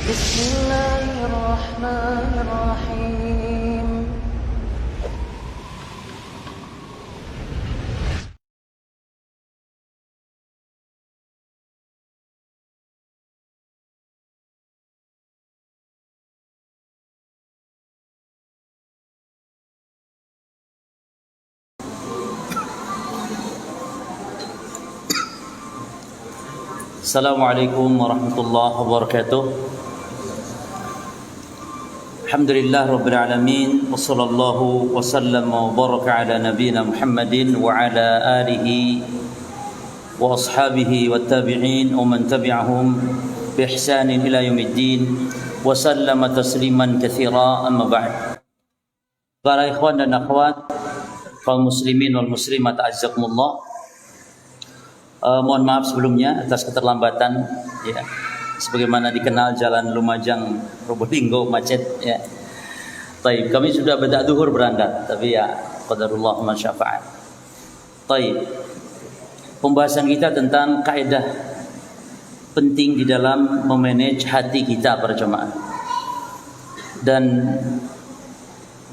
بسم الله الرحمن الرحيم Assalamualaikum warahmatullahi wabarakatuh. Alhamdulillah rabbil alamin, wassallallahu wasallam wa baraka ala nabiyyina Muhammadin wa ala alihi wa ashabihi wat tabi'in wa man tabi'ahum bi ihsanin ila yaumiddin wa sallama tasliman katsira, amma ba'd. Para ikhwan dan akhwat, kaum muslimin wal muslimat azzakumullah. Mohon maaf sebelumnya atas keterlambatan, ya. Sebagaimana dikenal Jalan Lumajang Probolinggo macet, ya. Taib, kami sudah beda duhur berangkat, tapi ya qadarullah ma syafa'al. Taib. Pembahasan kita tentang kaidah penting di dalam memanage hati kita para jemaah. Dan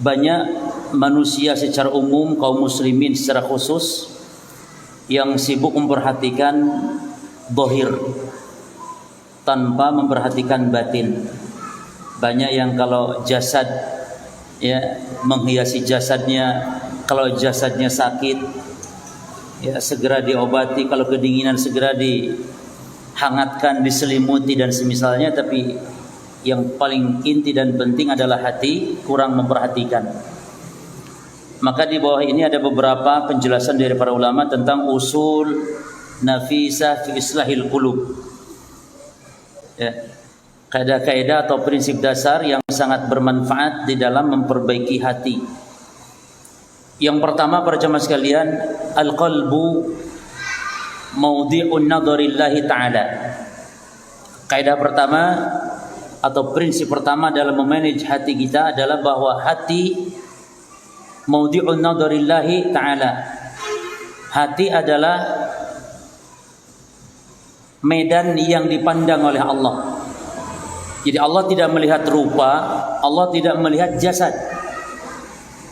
banyak manusia secara umum, kaum muslimin secara khusus, yang sibuk memperhatikan zahir tanpa memperhatikan batin. Banyak yang kalau jasad, ya, menghiasi jasadnya, kalau jasadnya sakit, ya segera diobati, kalau kedinginan segera dihangatkan, diselimuti dan semisalnya. Tapi yang paling inti dan penting adalah hati kurang memperhatikan. Maka di bawah ini ada beberapa penjelasan dari para ulama tentang usul nafisah fi islahil qulub. Ya. Kaidah-kaidah atau prinsip dasar yang sangat bermanfaat di dalam memperbaiki hati. Yang pertama para jemaah sekalian, al-qalbu mawdi'un nadharillahi ta'ala. Kaidah pertama atau prinsip pertama dalam memanage hati kita adalah bahwa hati maudi'un nadharillahi ta'ala. Hati adalah medan yang dipandang oleh Allah. Jadi Allah tidak melihat rupa, Allah tidak melihat jasad.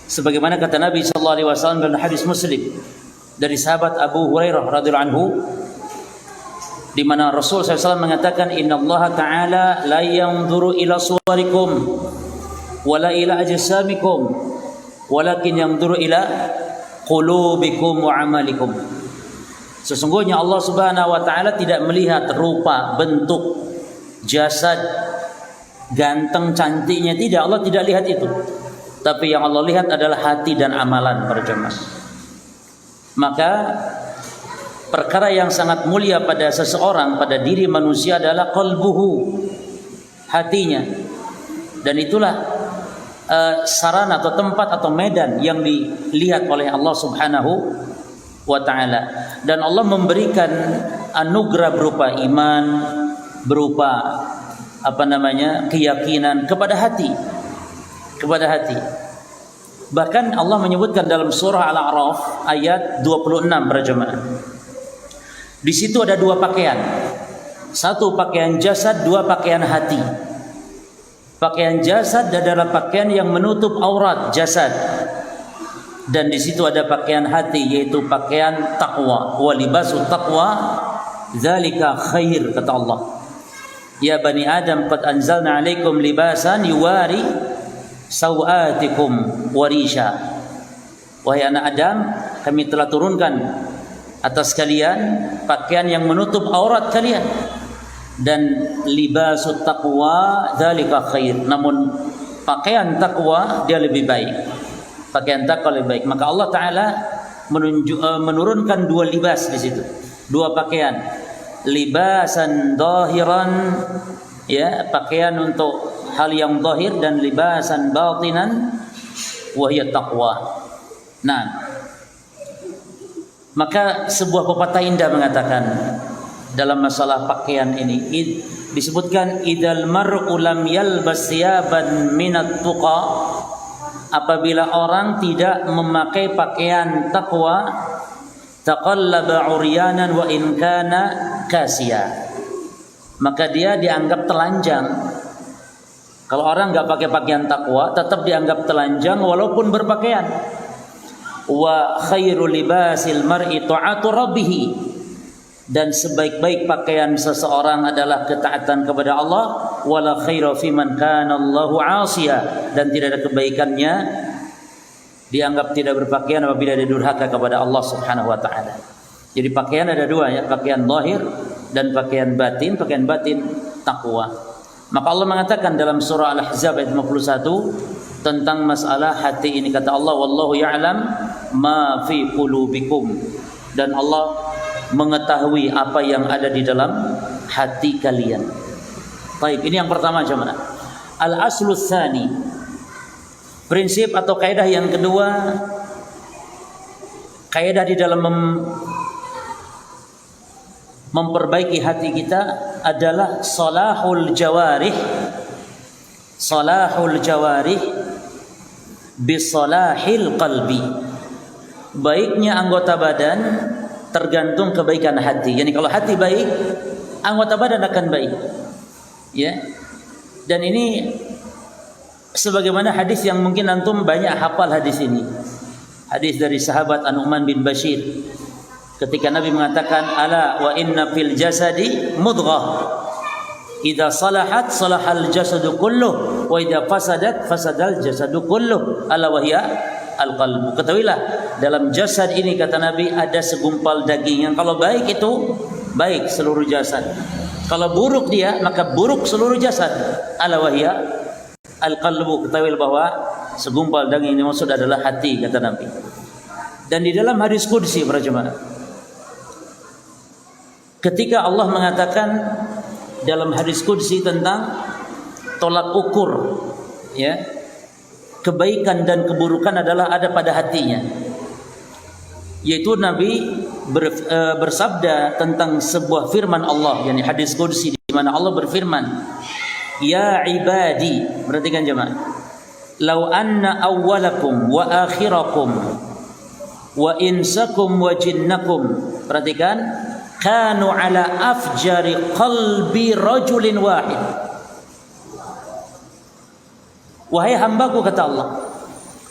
Sebagaimana kata Nabi sallallahu alaihi wasallam dalam hadis Muslim dari sahabat Abu Hurairah radhiyallahu anhu, di mana Rasul sallallahu alaihi wasallam mengatakan, innallaha ta'ala la yanzuru ila suwarikum wala ila ajsamikum walakin yanzuru ila qulubikum wa amalikum. Sesungguhnya Allah Subhanahu wa taala tidak melihat rupa, bentuk, jasad, ganteng, cantiknya, tidak. Allah tidak lihat itu. Tapi yang Allah lihat adalah hati dan amalan para jemaah. Maka perkara yang sangat mulia pada seseorang, pada diri manusia adalah qalbuhu, hatinya. Dan itulah sarana atau tempat atau medan yang dilihat oleh Allah Subhanahu wa taala. Dan Allah memberikan anugerah berupa iman, berupa keyakinan kepada hati. Bahkan Allah menyebutkan dalam surah Al-A'raf ayat 26 para jemaah. Di situ ada dua pakaian. Satu pakaian jasad, dua pakaian hati. Pakaian jasad adalah pakaian yang menutup aurat jasad. Dan di situ ada pakaian hati, yaitu pakaian takwa. Wa libasu taqwa dzalika khair, kata Allah. Ya bani Adam, qad anzalna 'alaikum libasan yuwari sawatikum warisha. Wahai anak Adam, kami telah turunkan atas kalian pakaian yang menutup aurat kalian. Dan libasut taqwa dzalika khair. Namun pakaian takwa dia lebih baik. Pakaian takwa lebih baik. Maka Allah taala menurunkan dua libas di situ. Dua pakaian. Libasan zahiran, ya, pakaian untuk hal yang zahir, dan libasan batinan wa hiya taqwa. Nah, maka sebuah pepatah indah mengatakan dalam masalah pakaian ini disebutkan, idal mar'u lam yalbas siyaban minat tuqa, apabila orang tidak memakai pakaian takwa, taqallaba uryanan wa in kana kasiya, maka dia dianggap telanjang Kalau orang nggak pakai pakaian takwa, tetap dianggap telanjang walaupun berpakaian. Wa khairul libasil mar'i ta'atu rabbih. Dan sebaik-baik pakaian seseorang adalah ketaatan kepada Allah. Wala khaira fi man kana Allahu 'asiya. Dan tidak ada kebaikannya dianggap tidak berpakaian apabila dia durhaka kepada Allah Subhanahu wa taala. Jadi pakaian ada dua ya, pakaian zahir dan pakaian batin. Pakaian batin takwa. Maka Allah mengatakan dalam surah Al-Ahzab ayat 51 tentang masalah hati ini, kata Allah, wallahu ya'lam ma fi qulubikum, dan Allah mengetahui apa yang ada di dalam hati kalian. Baik, ini yang pertama jemaah. Al-aslu tsani, prinsip atau kaidah yang kedua, kaidah di dalam memperbaiki hati kita adalah salahul jawarih bisalahil qalbi. Baiknya anggota badan tergantung kebaikan hati. Yani kalau hati baik, anggota badan akan baik. Ya. Dan ini sebagaimana hadis yang mungkin antum banyak hafal hadis ini. Hadis dari sahabat An-Nu'man bin Bashir. Ketika Nabi mengatakan, ala wa inna fil jasadi mudghah, idza salahat salahal jasadu kulluh wa idza fasadat fasadal jasadu kulluh, ala wa hiya al-qalbu. Ketahuilah, dalam jasad ini, kata Nabi, ada segumpal daging yang kalau baik itu baik seluruh jasad, kalau buruk dia maka buruk seluruh jasad, ala wa hiya al-qalbu. Ketahuilah bahwa segumpal daging ini maksud adalah hati, kata Nabi. Dan di dalam hadis qudsi para jemaah, ketika Allah mengatakan dalam hadis qudsi tentang tolak ukur, ya, kebaikan dan keburukan adalah ada pada hatinya. Yaitu Nabi bersabda tentang sebuah firman Allah, yakni hadis qudsi, di mana Allah berfirman, ya ibadi, perhatikan jemaah, law anna awwalakum wa akhirakum wa insakum wa jinnakum, perhatikan, kanu ala afjari qalbi rajulin wahid. Wahai hambaku, kata Allah,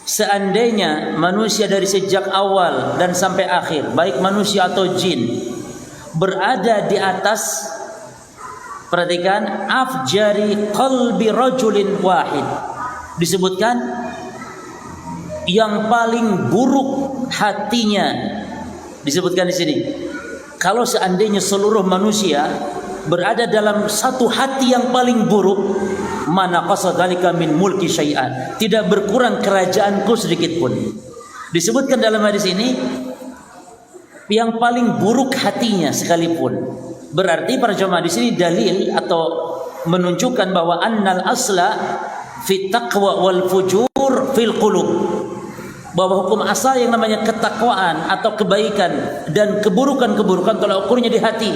seandainya manusia dari sejak awal dan sampai akhir, baik manusia atau jin, berada di atas, perhatikan, afjari qalbi rajulin wahid, disebutkan yang paling buruk hatinya, disebutkan di sini. Kalau seandainya seluruh manusia berada dalam satu hati yang paling buruk, mana qasadalika min mulki syai'an, tidak berkurang kerajaanku sedikit pun. Disebutkan dalam hadis ini yang paling buruk hatinya sekalipun. Berarti para jemaah di sini dalil atau menunjukkan bahwa annal asla fit taqwa wal fujur fil qulub, bahwa hukum asal yang namanya ketakwaan atau kebaikan dan keburukan-keburukan tolak ukurnya di hati.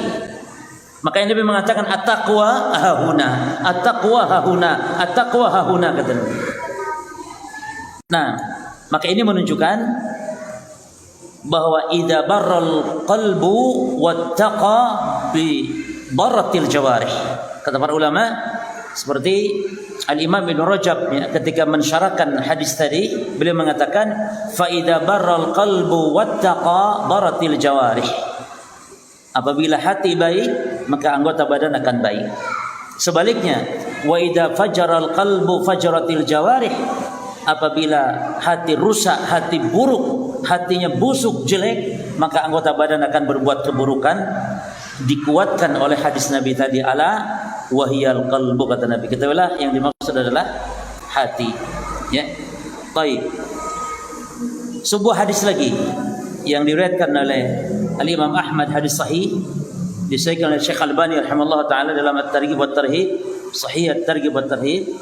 Makanya Nabi mengatakan at-taqwa hahuna, at-taqwa hahuna, at-taqwa hahuna, kata Nabi. Nah, maka ini menunjukkan bahwa idza barral qalbu wattaqa bi baratil jawarih. Kata para ulama seperti Al-Imam Ibn Rajab, ya, ketika mensyarahkan hadis tadi, beliau mengatakan fa idza barral qalbu wattaqa baratil jawarih. Apabila hati baik, maka anggota badan akan baik. Sebaliknya, wa idza fajaral qalbu fajaratil jawarih. Apabila hati rusak, hati buruk, hatinya busuk, jelek, maka anggota badan akan berbuat keburukan. Dikuatkan oleh hadis Nabi tadi, ala wahiyal qalbu, kata Nabi. Ketahuilah yang dimaksud adalah hati. Ya, baik. Sebuah hadis lagi yang diriwayatkan oleh Al-Imam Ahmad, hadis sahih, disahihkan oleh Syekh Albani rahimahullah taala dalam At-Targhib wa Tarhib, Sahih At-Targhib wa Tarhib,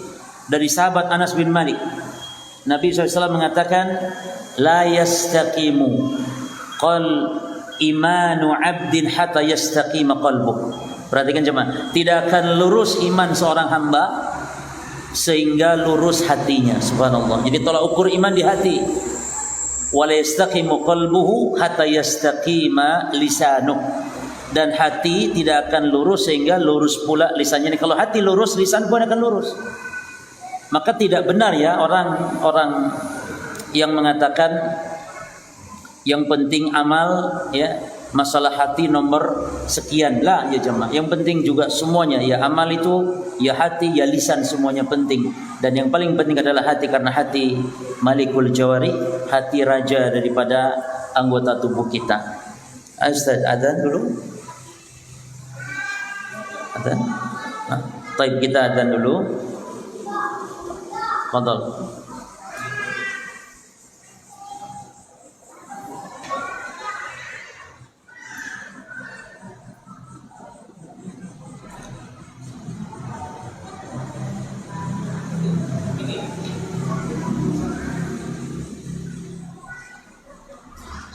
dari sahabat Anas bin Malik. Nabi SAW mengatakan, la yastaqimu qal imanu abdin hatta yastaqima qalbuh. Perhatikan jemaah, tidak akan lurus iman seorang hamba sehingga lurus hatinya. Subhanallah. Jadi tolak ukur iman di hati. Wala yastaqimu qalbuhu hatta yastaqima lisanuh. Dan hati tidak akan lurus sehingga lurus pula lisannya. Kalau hati lurus, lisan pun akan lurus. Maka tidak benar ya orang-orang yang mengatakan yang penting amal ya, masalah hati nomor sekian lah ya jemaah. Yang penting juga semuanya ya, amal itu ya hati ya lisan, semuanya penting. Dan yang paling penting adalah hati, karena hati malikul jawari, hati raja daripada anggota tubuh kita. Ustaz, adzan dulu. Adzan. Baik, kita adzan dulu. Fadhal.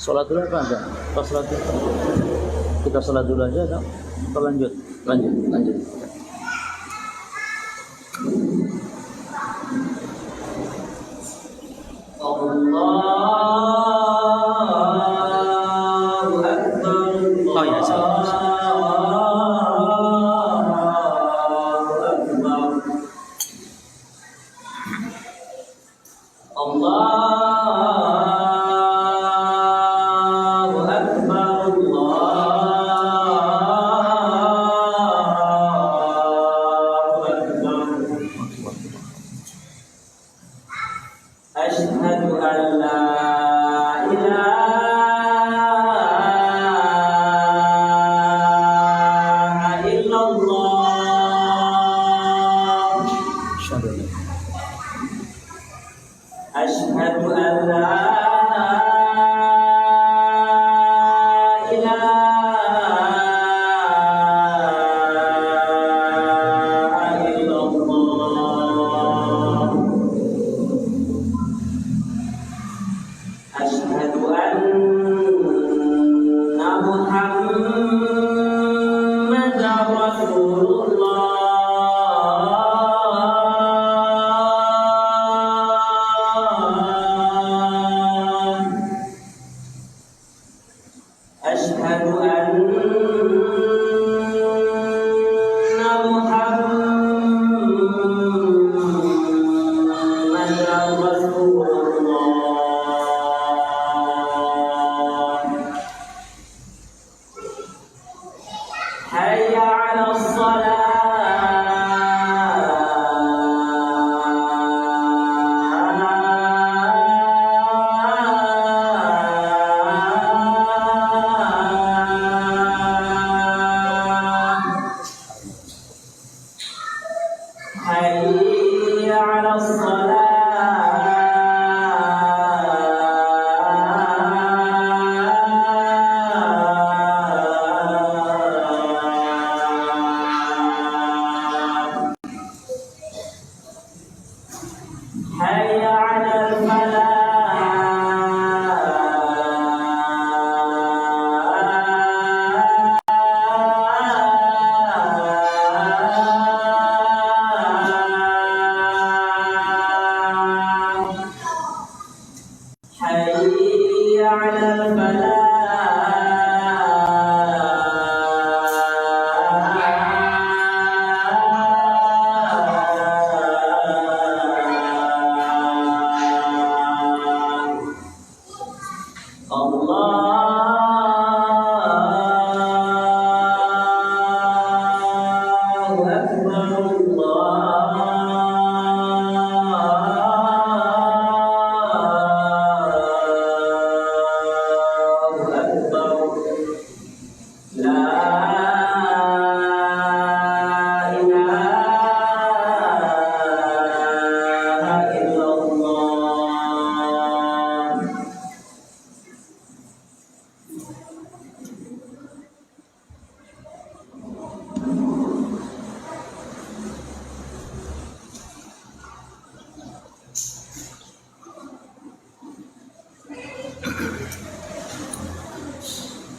Sholat dulu apa enggak? Pas sholat dulu. Kita sholat dulu aja atau lanjut? Lanjut. Allahu Akbar. Oh ya, salam. Asyhadu an la ilaha illallah. Asyhadu an la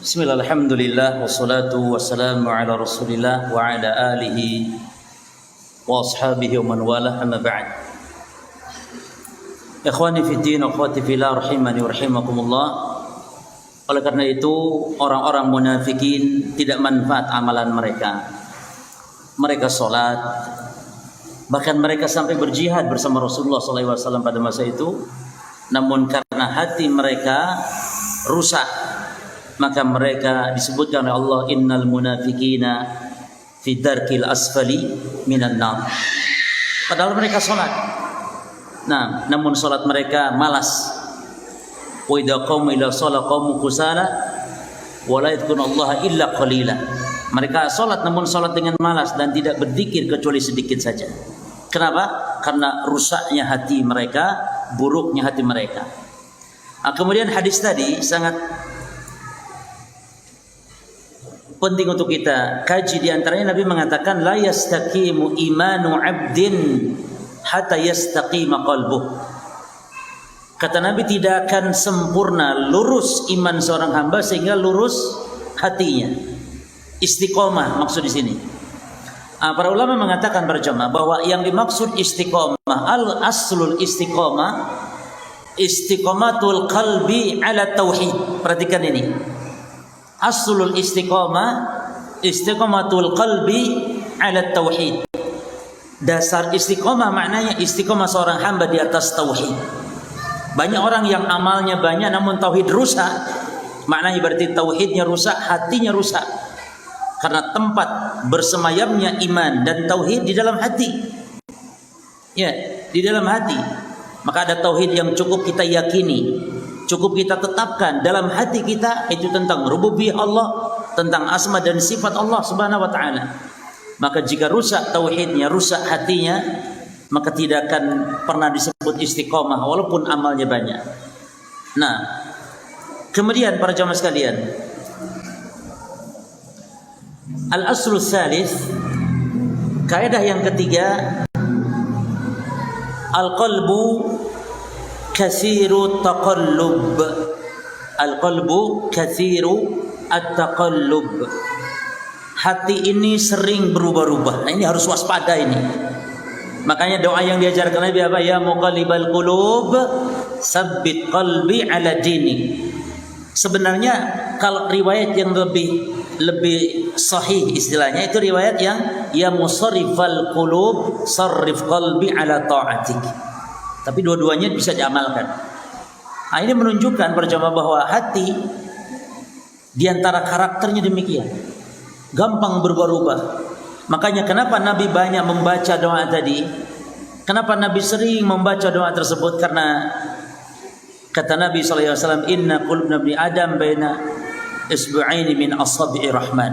Bismillah, alhamdulillah, wassalatu wassalamu ala rasulillah wa ala alihi wa ashabihi wa man wala, amma ba'd. Ikhwani fiddin, akhwati fillah, rahimani wa rahimakumullah. Oleh karena itu, orang-orang munafikin tidak manfaat amalan mereka. Mereka sholat, Bahkan mereka sampai berjihad bersama Rasulullah SAW pada masa itu. Namun karena hati mereka rusak, maka mereka disebutkan oleh Allah, innal munafiqina fi darkil asfali minan nar. Padahal mereka sholat. Nah, namun sholat mereka malas. Wa idza qamu ila shalah qamu kusala wa la yadhkurullaha illa qalila. Mereka sholat namun sholat dengan malas dan tidak berzikir kecuali sedikit saja. Kenapa? Karena rusaknya hati mereka, buruknya hati mereka. Nah, kemudian hadis tadi sangat penting untuk kita kaji. Di antaranya Nabi mengatakan, la yastaqimu imanu 'abdin hatta yastaqima qalbuh. Kata Nabi, tidak akan sempurna lurus iman seorang hamba sehingga lurus hatinya. Istiqomah maksud di sini. Para ulama mengatakan berjamaah bahwa yang dimaksud istiqomah, al-aslul istiqomah, istiqomatul qalbi ala tauhid. Perhatikan ini. Aslul istiqomah, istiqomatul qalbi ala tauhid. Dasar istiqomah maknanya istiqomah seorang hamba di atas tauhid. Banyak orang yang amalnya banyak namun tauhid rusak. Maknanya berarti tauhidnya rusak, hatinya rusak. Karena tempat bersemayamnya iman dan tauhid di dalam hati. Ya, di dalam hati. Maka ada tauhid yang cukup kita yakini, cukup kita tetapkan dalam hati kita, itu tentang rububiyah Allah, tentang asma dan sifat Allah Subhanahu wa taala. Maka jika rusak tauhidnya, rusak hatinya, maka tidak akan pernah disebut istiqomah walaupun amalnya banyak. Nah, kemudian para jamaah sekalian, al-aslu tsalits, kaidah yang ketiga, al-qalbu kathiru taqallub. Al-qalbu kathiru at-taqallub. Hati ini sering berubah-ubah. Nah, ini harus waspada ini. Makanya doa yang diajarkan Nabi apa? Ya muqallibal qulub, tsabbit qalbi ala dini. Sebenarnya kalau riwayat yang lebih sahih istilahnya itu riwayat yang ya musarrifal qulub, sarrif qalbi ala ta'atik. Tapi dua-duanya bisa diamalkan. Nah, ini menunjukkan berjamaah bahwa hati diantara karakternya demikian, gampang berubah-ubah. Makanya kenapa Nabi banyak membaca doa tadi? Kenapa Nabi sering membaca doa tersebut? Karena kata Nabi SAW, inna qulubna ibni Adam baina isbu'aini min asabi'i rahman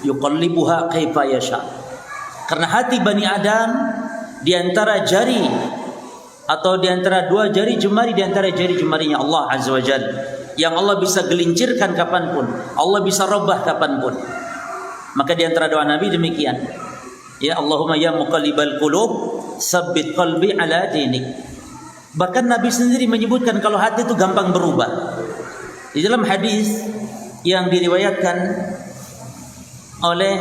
yuqallibuha kaifa yasha. Karena hati Bani Adam di antara jari atau di antara dua jari jemari di antara jari jemarinya Allah Azza wa Jalla, yang Allah bisa gelincirkan kapanpun, Allah bisa robah kapanpun. Maka di antara doa Nabi demikian, ya Allahumma ya muqallibal qulub, tsabbit qalbi ala dinik. Bahkan Nabi sendiri menyebutkan kalau hati itu gampang berubah. Di dalam hadis yang diriwayatkan oleh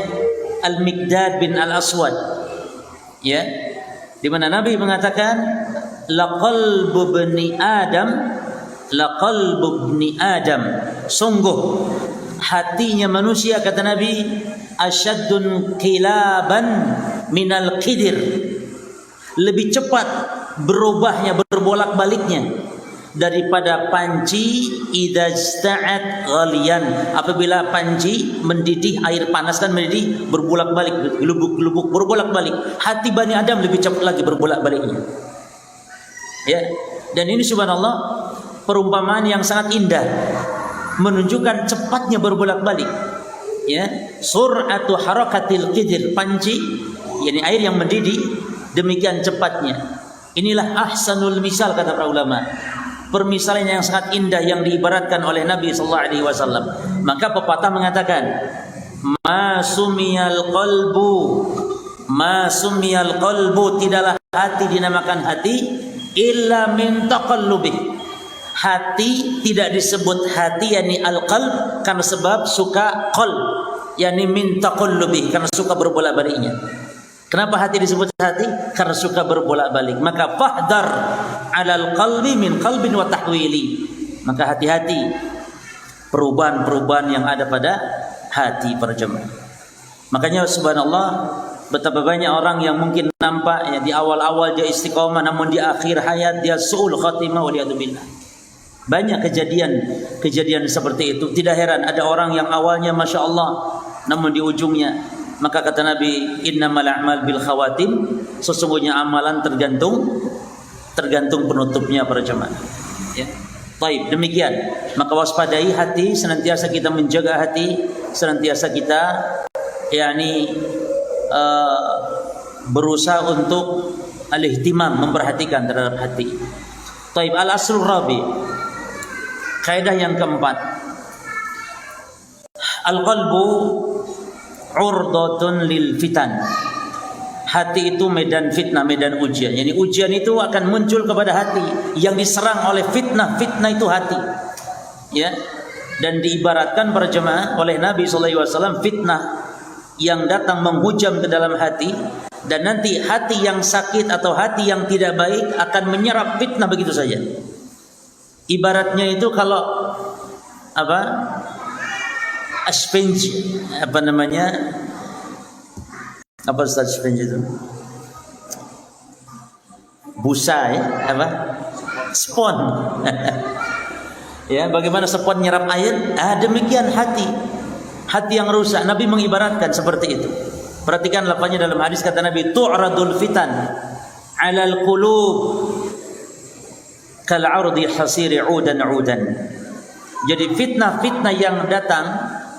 Al-Miqdad bin Al-Aswad, ya, di mana Nabi mengatakan laqalbu ibni Adam, laqalbu ibni Adam, sungguh hatinya manusia, kata Nabi, asyaddun qilaban minal qidir, lebih cepat berubahnya, berbolak-baliknya daripada panci idza sta'at ghaliyan. Apabila panci mendidih, air panas kan mendidih, berbolak-balik, gelubuk-gelubuk, berbolak-balik. Hati Bani Adam lebih cepat lagi berbolak-baliknya. Ya, dan ini subhanallah perumpamaan yang sangat indah, menunjukkan cepatnya berbolak-balik. Ya, sur'atu harakatil qidir, panci, yakni air yang mendidih, demikian cepatnya. Inilah ahsanul misal, kata para ulama. Permisalan yang sangat indah yang diibaratkan oleh Nabi sallallahu alaihi wasallam. Maka pepatah mengatakan, ma sumiyal qalbu, tidaklah hati dinamakan hati illa min taqallubih. Hati tidak disebut hati, yakni al-qalb, karena sebab suka qalb, yakni min taqallubi, karena suka berbolak-baliknya. Kenapa hati disebut hati? Karena suka berbolak-balik. Maka fahdar 'alal qalbi min qalbin wa tahwili. Maka hati-hati perubahan-perubahan yang ada pada hati para jemaah. Makanya subhanallah, Betapa banyak orang yang mungkin nampak ya di awal-awal dia istiqomah, namun di akhir hayat dia su'ul khatimah waliyadzubillah. Banyak kejadian seperti itu. Tidak heran ada orang yang awalnya Masya Allah, namun di ujungnya, maka kata Nabi, innamal a'mal bil khawatim, sesungguhnya amalan tergantung penutupnya para jemaah. Ya. Baik, demikian. Maka waspadai hati, senantiasa kita menjaga hati, senantiasa kita berusaha untuk al-ihtimam, memperhatikan terhadap hati. Taib, al-aslur rabi, kaidah yang keempat, al-qalbu urdatun lil fitan. Hati itu medan fitnah, medan ujian. Jadi ujian itu akan muncul kepada hati. Yang diserang oleh fitnah itu hati. Ya. Dan diibaratkan para jemaah oleh Nabi SAW, fitnah yang datang menghujam ke dalam hati, dan nanti hati yang sakit atau hati yang tidak baik akan menyerap fitnah begitu saja. Ibaratnya itu kalau sponge, apa Ustaz sponge itu? Busa ya, spon. Ya, bagaimana spon nyerap air? Demikian hati yang rusak. Nabi mengibaratkan seperti itu. Perhatikan lafaznya dalam hadis, kata Nabi, tu'radul fitan 'alal qulub kal 'ardi hasiri 'udan. Jadi fitnah yang datang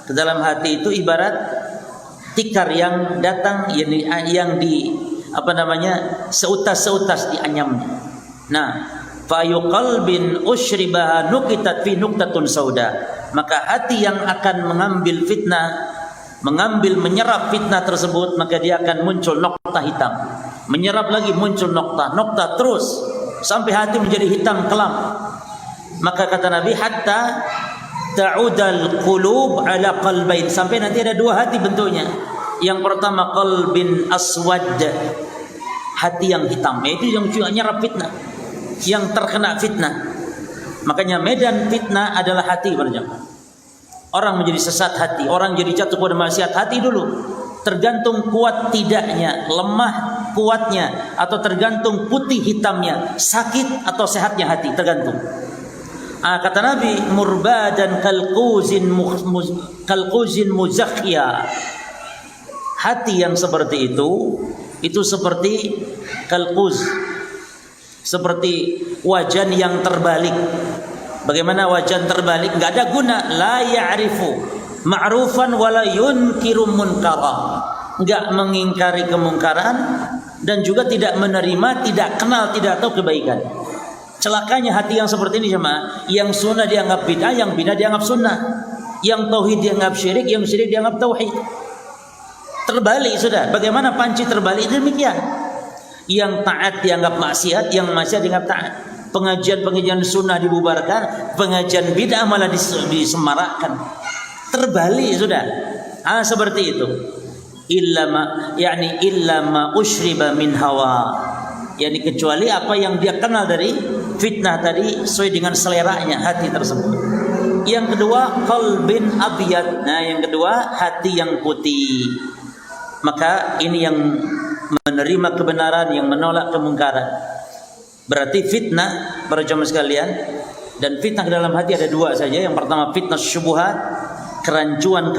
ke dalam hati itu ibarat tikar yang datang yang seutas dianyamnya. Nah, fa yuqalbin ushribaha nukitat fi nuktatun sauda. Maka hati yang akan menyerap fitnah tersebut, maka dia akan muncul nokta hitam. Menyerap lagi, muncul nokta terus sampai hati menjadi hitam kelam. Maka kata Nabi, hatta ta'udal qulub ala qalbain, sampai nanti ada dua hati bentuknya. Yang pertama qalbin aswad, hati yang hitam, itu yang juga nyerap fitnah, yang terkena fitnah. Makanya medan fitnah adalah hati para jemaah. Orang menjadi sesat hati, orang jadi jatuh pada maksiat hati dulu. Tergantung kuat tidaknya, lemah kuatnya, atau tergantung putih hitamnya, sakit atau sehatnya hati, tergantung. Kata Nabi, murbadan kalquzin muzakhya. Hati yang seperti itu seperti kalquz, seperti wajan yang terbalik. Bagaimana wajan terbalik? Enggak ada guna. La ya'rifu ma'rufan wa la yunkiru munkara. Enggak mengingkari kemungkaran dan juga tidak menerima, tidak kenal, tidak tahu kebaikan. Celakanya hati yang seperti ini jemaah, yang sunnah dianggap bid'ah, yang bid'ah dianggap sunnah, yang tauhid dianggap syirik, yang syirik dianggap tauhid. Terbalik sudah. Bagaimana panci terbalik? Demikian. Yang taat dianggap maksiat, yang maksiat dianggap taat. Pengajian sunnah dibubarkan, pengajian bid'ah malah disemarakkan. Terbalik sudah. Seperti itu. Illa ma ushriba min hawa. Kecuali apa yang dia kenal dari fitnah tadi sesuai dengan seleranya hati tersebut. Yang kedua, qalbin abyad. Yang kedua, hati yang putih. Maka ini yang menerima kebenaran, yang menolak kemungkaran. Berarti fitnah para jemaah sekalian, dan fitnah dalam hati ada dua saja. Yang pertama fitnah syubhat, kerancuan,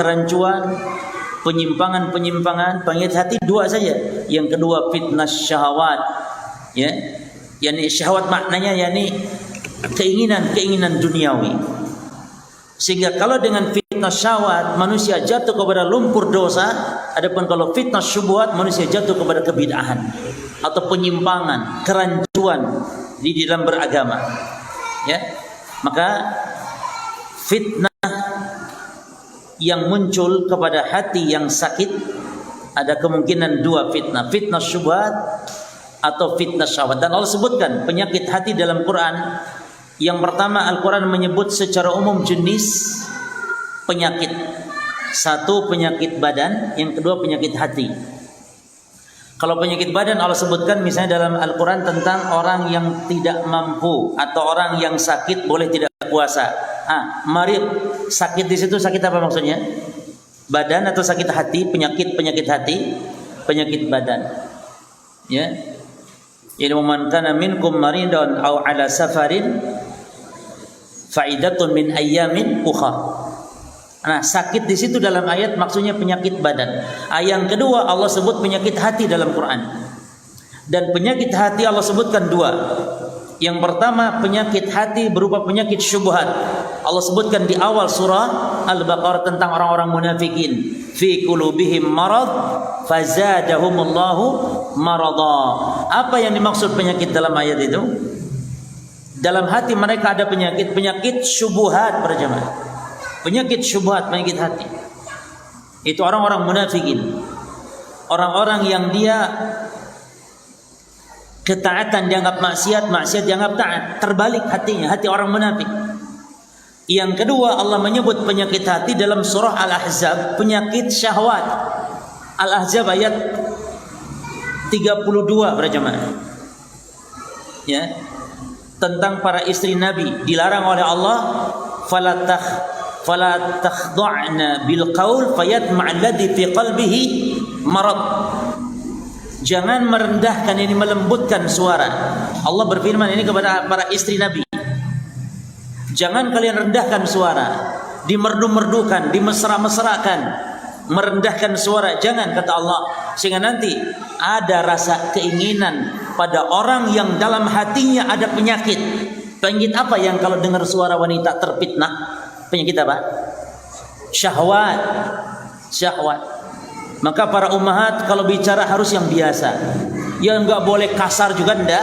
penyimpangan, penyakit hati, dua saja. Yang kedua fitnah syahwat, syahwat maknanya keinginan duniawi. Sehingga kalau dengan fitnah syahwat manusia jatuh kepada lumpur dosa, adapun kalau fitnah syubhat manusia jatuh kepada kebid'ahan atau penyimpangan, kerancuan di dalam beragama. Maka fitnah yang muncul kepada hati yang sakit ada kemungkinan dua fitnah, fitnah syubhat atau fitnah syahwat. Dan Allah sebutkan penyakit hati dalam Quran. Yang pertama, Al-Quran menyebut secara umum jenis penyakit. Satu, penyakit badan. Yang kedua, penyakit hati. Kalau penyakit badan Allah sebutkan misalnya dalam Al-Quran tentang orang yang tidak mampu atau orang yang sakit boleh tidak puasa. Marid, sakit di situ sakit apa maksudnya? Badan atau sakit hati, penyakit hati. penyakit badan. Ya. Jadi man kana minkum maridan aw ala safarin fa'idatun min ayyamin ukhra. Nah, sakit di situ dalam ayat maksudnya penyakit badan. Yang kedua Allah sebut penyakit hati dalam Quran. Dan penyakit hati Allah sebutkan dua. Yang pertama penyakit hati berupa penyakit syubhat. Allah sebutkan di awal surah Al-Baqarah tentang orang-orang munafikin. Fi qulubihim marad fazadahumullahu marada. Apa yang dimaksud penyakit dalam ayat itu? Dalam hati mereka ada penyakit syubhat para jemaah. Penyakit syubhat, penyakit hati. Itu orang-orang munafikin. Orang-orang yang dia ketaatan dianggap maksiat, maksiat dianggap taat. Terbalik hatinya, hati orang munafik. Yang kedua Allah menyebut penyakit hati dalam surah Al-Ahzab, penyakit syahwat. Al-Ahzab ayat 32 para jemaah. Ya. Tentang para istri Nabi dilarang oleh Allah fala takhda'na bil qaul fayatma'a alladhi fi qalbihi marad. Jangan merendahkan, ini melembutkan suara. Allah berfirman ini kepada para istri Nabi. Jangan kalian rendahkan suara, dimerdu-merdukan, dimesra-mesrakan, merendahkan suara. Jangan, kata Allah, sehingga nanti ada rasa keinginan pada orang yang dalam hatinya ada penyakit. Penyakit apa yang kalau dengar suara wanita terfitnah? Penyakit apa? Syahwat. Syahwat. Maka para ummahat kalau bicara harus yang biasa. Ya enggak boleh kasar juga enggak,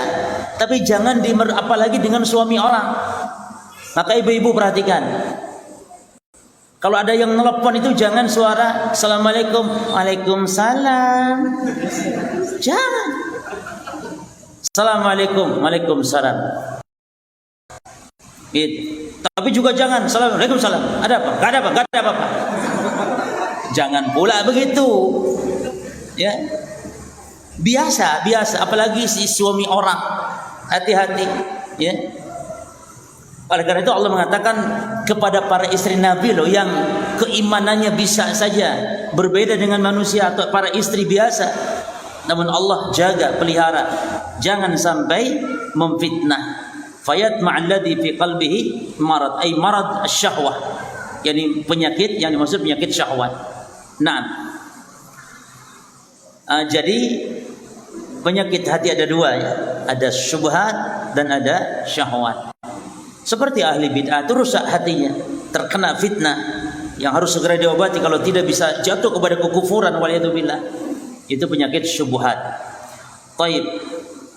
tapi jangan apalagi dengan suami orang. Maka ibu-ibu perhatikan. Kalau ada yang nelpon itu jangan suara Assalamualaikum, Waalaikumsalam. Jangan. Assalamualaikum, Waalaikumsalam. Tapi juga jangan Assalamualaikum salam. Ada apa? Gak ada apa? Gak ada apa-apa. Jangan pula begitu. Ya. Biasa, apalagi si suami orang. Hati-hati, ya. Oleh karena itu Allah mengatakan kepada para istri Nabi loh yang keimanannya bisa saja berbeda dengan manusia atau para istri biasa, namun Allah jaga, pelihara, jangan sampai memfitnah. Fayat ma'alladhi fi qalbihi marad, ay marad asyahwah, yakni penyakit yang dimaksud penyakit syahwat. Nah, jadi penyakit hati ada dua ya, ada syubhat dan ada syahwat. Seperti ahli bid'ah itu rusak hatinya, terkena fitnah yang harus segera diobati, kalau tidak bisa jatuh kepada kekufuran waliyadzubillah. Itu penyakit syubhat. Taib.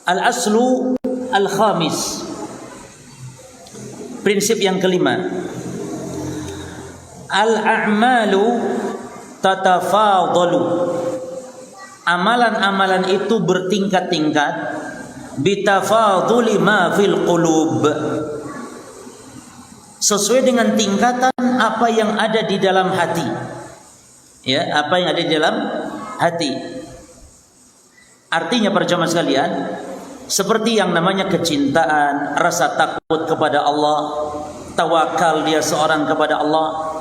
Al-aslu al-khamis. Prinsip yang kelima. Al-a'malu tatafadalu. Amalan-amalan itu bertingkat-tingkat bitafaduli ma fil qulub. Sesuai dengan tingkatan apa yang ada di dalam hati. Ya, apa yang ada di dalam hati. Artinya para jamaah sekalian, seperti yang namanya kecintaan, rasa takut kepada Allah, tawakal dia seorang kepada Allah,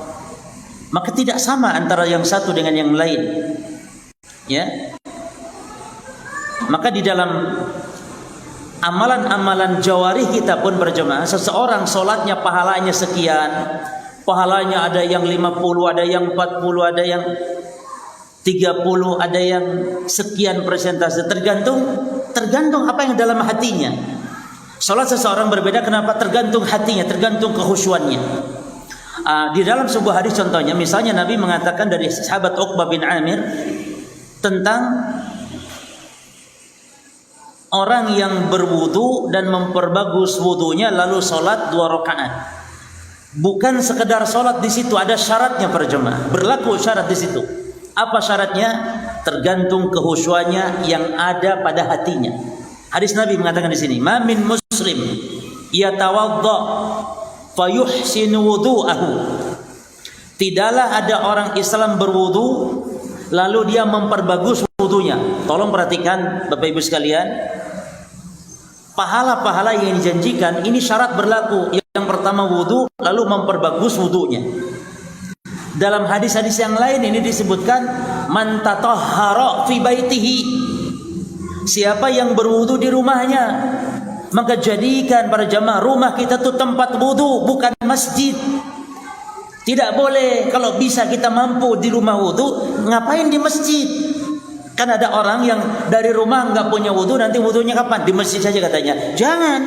maka tidak sama antara yang satu dengan yang lain. Ya. Maka di dalam amalan-amalan jawarih kita pun berjemaah, seseorang solatnya pahalanya sekian, pahalanya ada yang 50, ada yang 40, ada yang 30, ada yang sekian persentase, tergantung apa yang dalam hatinya. Salat seseorang berbeda, kenapa? Tergantung hatinya, tergantung kekhusyuannya. Di dalam sebuah hadis contohnya, misalnya Nabi mengatakan dari sahabat Uqbah bin Amir tentang orang yang berwudu dan memperbagus wudunya lalu salat 2 rakaat. Bukan sekedar salat di situ, ada syaratnya para jemaah. Berlaku syarat di situ. Apa syaratnya? Tergantung kekhusyuannya yang ada pada hatinya. Hadis Nabi mengatakan di sini, "Ma min muslim yatawadda fayuhsinu wudu'ahu." Tidaklah ada orang Islam berwudu lalu dia memperbagus wudunya. Tolong perhatikan Bapak Ibu sekalian, pahala-pahala yang dijanjikan ini syarat berlaku. Yang pertama wudu, lalu memperbagus wudunya. Dalam hadis-hadis yang lain ini disebutkan man tatahhara fi baitihi. Siapa yang berwudu di rumahnya, maka jadikan para jamaah rumah kita tuh tempat wudu, bukan masjid. Tidak boleh kalau bisa kita mampu di rumah wudu, ngapain di masjid? Kan ada orang yang dari rumah nggak punya wudu, nanti wudunya kapan? Di masjid saja katanya. Jangan.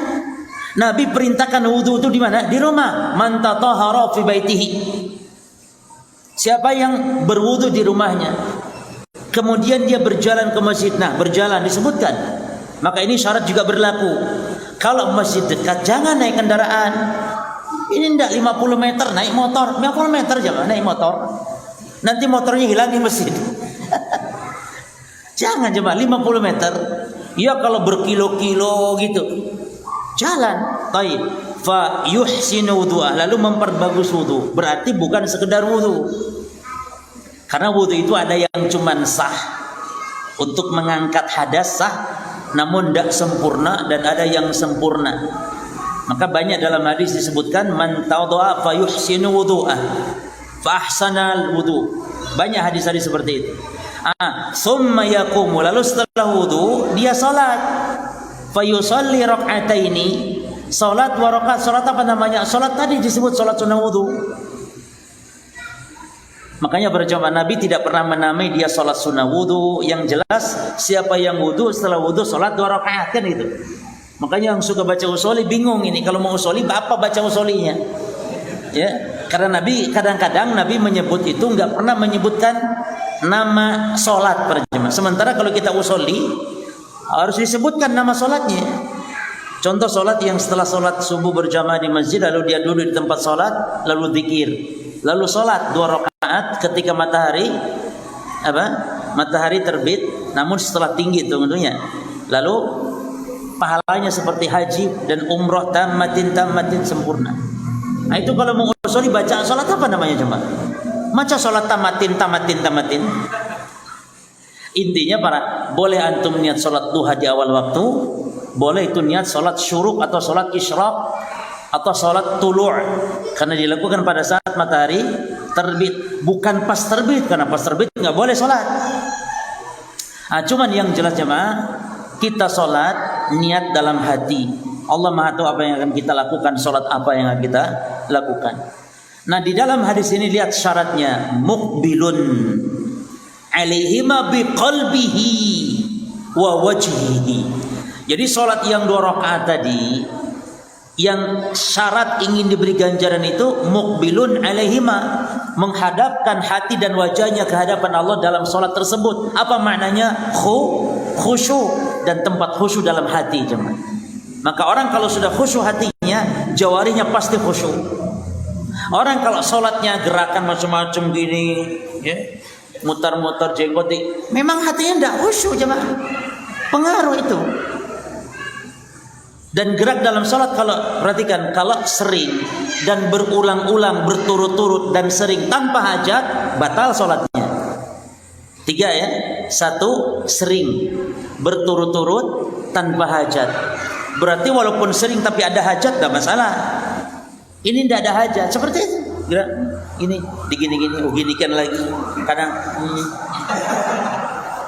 Nabi perintahkan wudu itu di mana? Di rumah. Man tatahhara fi baitihi. Siapa yang berwudu di rumahnya, kemudian dia berjalan ke masjid. Nah, berjalan disebutkan. Maka ini syarat juga berlaku. Kalau masjid dekat, jangan naik kendaraan. Ini ndak 50 meter naik motor, 50 meter jangan naik motor. Nanti motornya hilang di masjid. Jangan jemaah 50 meter. Ya kalau berkilo-kilo gitu. Jalan. Baik. Fa yuhsinu wudu'ah, lalu memperbagus wudu. Berarti bukan sekedar wudu. Karena wudu itu ada yang cuman sah untuk mengangkat hadas sah, namun tidak sempurna, dan ada yang sempurna. Maka banyak dalam hadis disebutkan man tawaddaa fa yuhsinu wudu'ah fa ahsanal wudu. Banyak hadis-hadis seperti itu. Summa yaqumu, lalu setelah wudu dia salat. Fa yusalli rak'ataini, salat wa rakaat. Salat apa namanya? Salat tadi disebut salat sunnah wudu. Makanya para jamaah, Nabi tidak pernah menamai dia salat sunnah wudu. Yang jelas siapa yang wudu setelah wudu salat 2 rakaat kan itu. Makanya yang suka baca usoli bingung ini, kalau mau usoli apa baca usolinya? Ya, karena Nabi kadang-kadang Nabi menyebut itu nggak pernah menyebutkan nama solat para jemaah. Sementara kalau kita usoli harus disebutkan nama solatnya. Contoh solat yang setelah solat subuh berjamaah di masjid, lalu dia duduk di tempat solat, lalu zikir, lalu solat 2 rakaat ketika matahari matahari terbit, namun setelah tinggi tentunya. Lalu pahalanya seperti haji dan umroh tamatin sempurna. Nah itu kalau mau usoli baca salat apa namanya jemaah? Baca salat tamatin. Intinya boleh antum niat salat duha di awal waktu, boleh itu niat salat syuruk atau salat isyraq atau salat tulu', karena dilakukan pada saat matahari terbit, bukan pas terbit, karena pas terbit nggak boleh salat. Cuman yang jelas jemaah, kita sholat niat dalam hati. Allah Maha tahu apa yang akan kita lakukan, sholat apa yang akan kita lakukan. Nah di dalam hadis ini lihat syaratnya, muqbilun alaihima biqalbihi wa wajhihi. Jadi sholat yang 2 rakaat tadi, yang syarat ingin diberi ganjaran itu muqbilun alaihima, menghadapkan hati dan wajahnya ke hadapan Allah dalam sholat tersebut. Apa maknanya? Khusyuk, dan tempat khusyuk dalam hati jemaah. Maka orang kalau sudah khusyuk hatinya, jawarinya pasti khusyuk. Orang kalau sholatnya gerakan macam-macam gini, ya, mutar-mutar jenggot, memang hatinya tidak khusyuk jemaah. Pengaruh itu. Dan gerak dalam sholat, kalau perhatikan, kalau sering dan berulang-ulang, berturut-turut dan sering tanpa hajat, batal sholatnya. 3 ya. 1, sering berturut-turut tanpa hajat. Berarti walaupun sering tapi ada hajat tidak masalah. Ini tidak ada hajat, seperti itu. Gerak ini digini-gini, ginikan lagi. Kadang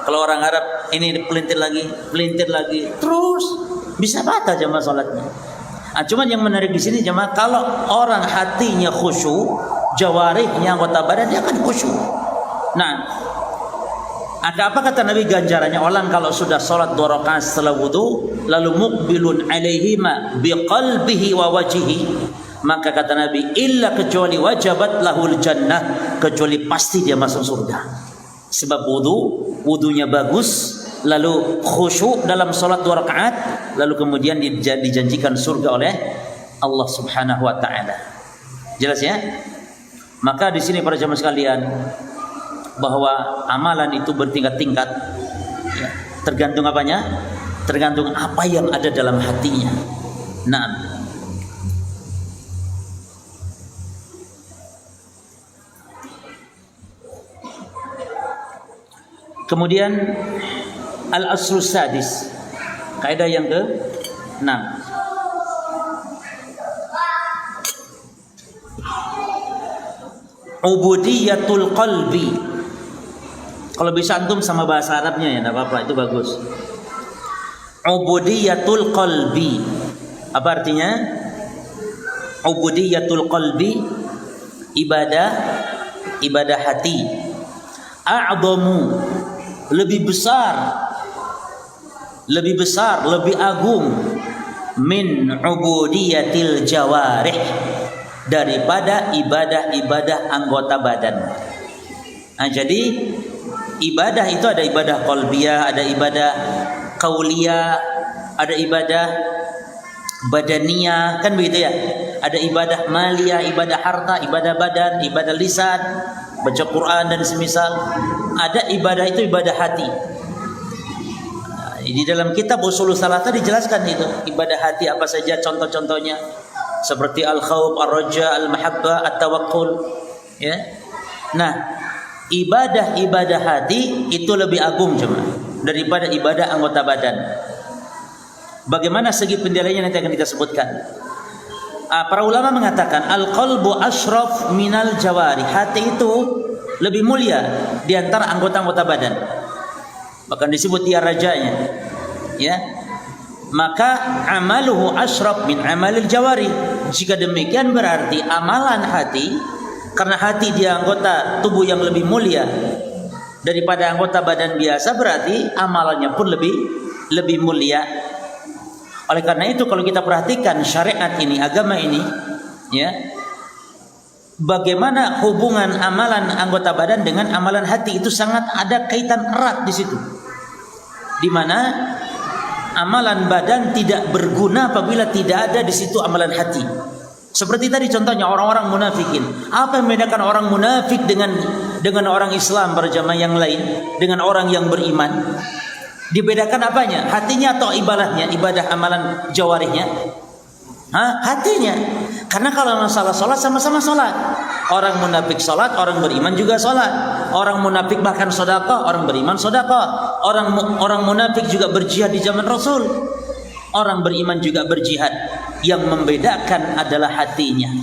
kalau orang Arab ini pelintir lagi, terus bisa batal jemaah salatnya. Cuman yang menarik di sini jemaah, kalau orang hatinya khusyuk, jawarihnya, anggota badan dia akan khusyuk. Nah, apa kata Nabi ganjarannya? Orang kalau sudah sholat 2 rakaat setelah wudu, lalu muqbilun alaihima biqalbihi wa wajhihi, maka kata Nabi, illa, kecuali wajabat lahul jannah, kecuali pasti dia masuk surga. Sebab wudunya bagus, lalu khusyuk dalam sholat 2 rakaat, lalu kemudian dijanjikan surga oleh Allah Subhanahu wa taala. Jelas ya? Maka di sini para jemaah sekalian, bahwa amalan itu bertingkat-tingkat, ya, tergantung apanya? Tergantung apa yang ada dalam hatinya. Nah, kemudian al-aslu sadis, kaidah yang ke-6. ubudiyatul qalbi. Kalau bisa antum sama bahasa Arabnya ya, enggak apa-apa, itu bagus. Ubudiyatul qalbi. Apa artinya? Ubudiyatul qalbi, ibadah hati. A'zamu, lebih besar, lebih agung min ubudiyatil jawarih, daripada ibadah-ibadah anggota badan. Nah, jadi ibadah itu ada ibadah qalbiyah, ada ibadah qauliyah, ada ibadah badaniyah, kan begitu ya? Ada ibadah maliyah, ibadah harta, ibadah badan, ibadah lisan, baca Quran dan semisal. Ada ibadah itu ibadah hati. Nah, di dalam kitab Ushulus Tsalatsa dijelaskan itu ibadah hati apa saja, contoh-contohnya seperti al-khauf, ar-raja, al-mahabbah, at-tawakkul, ya. Nah, ibadah hati itu lebih agung jemaah daripada ibadah anggota badan. Bagaimana segi penilaiannya nanti akan kita sebutkan. Para ulama mengatakan al-qalbu asyraf minal jawari. Hati itu lebih mulia di antara anggota-anggota badan. Bahkan disebut dia rajanya. Ya. Maka amaluhu asyraf min amalil jawari. Jika demikian berarti amalan hati, karena hati dia anggota tubuh yang lebih mulia daripada anggota badan biasa, berarti amalannya pun lebih mulia. Oleh karena itu kalau kita perhatikan syariat ini, agama ini, ya, bagaimana hubungan amalan anggota badan dengan amalan hati itu sangat ada kaitan erat di situ. Di mana amalan badan tidak berguna apabila tidak ada di situ amalan hati. Seperti tadi contohnya orang-orang munafikin. Apa yang membedakan orang munafik dengan orang Islam berjamaah yang lain, dengan orang yang beriman? Dibedakan apanya? Hatinya atau ibadahnya? Ibadah amalan jawarihnya? Hatinya. Karena kalau masalah sholat sama-sama sholat. Orang munafik sholat, orang beriman juga sholat. Orang munafik bahkan sedekah, orang beriman sedekah. Orang munafik juga berjihad di zaman Rasul. Orang beriman juga berjihad. Yang membedakan adalah hatinya.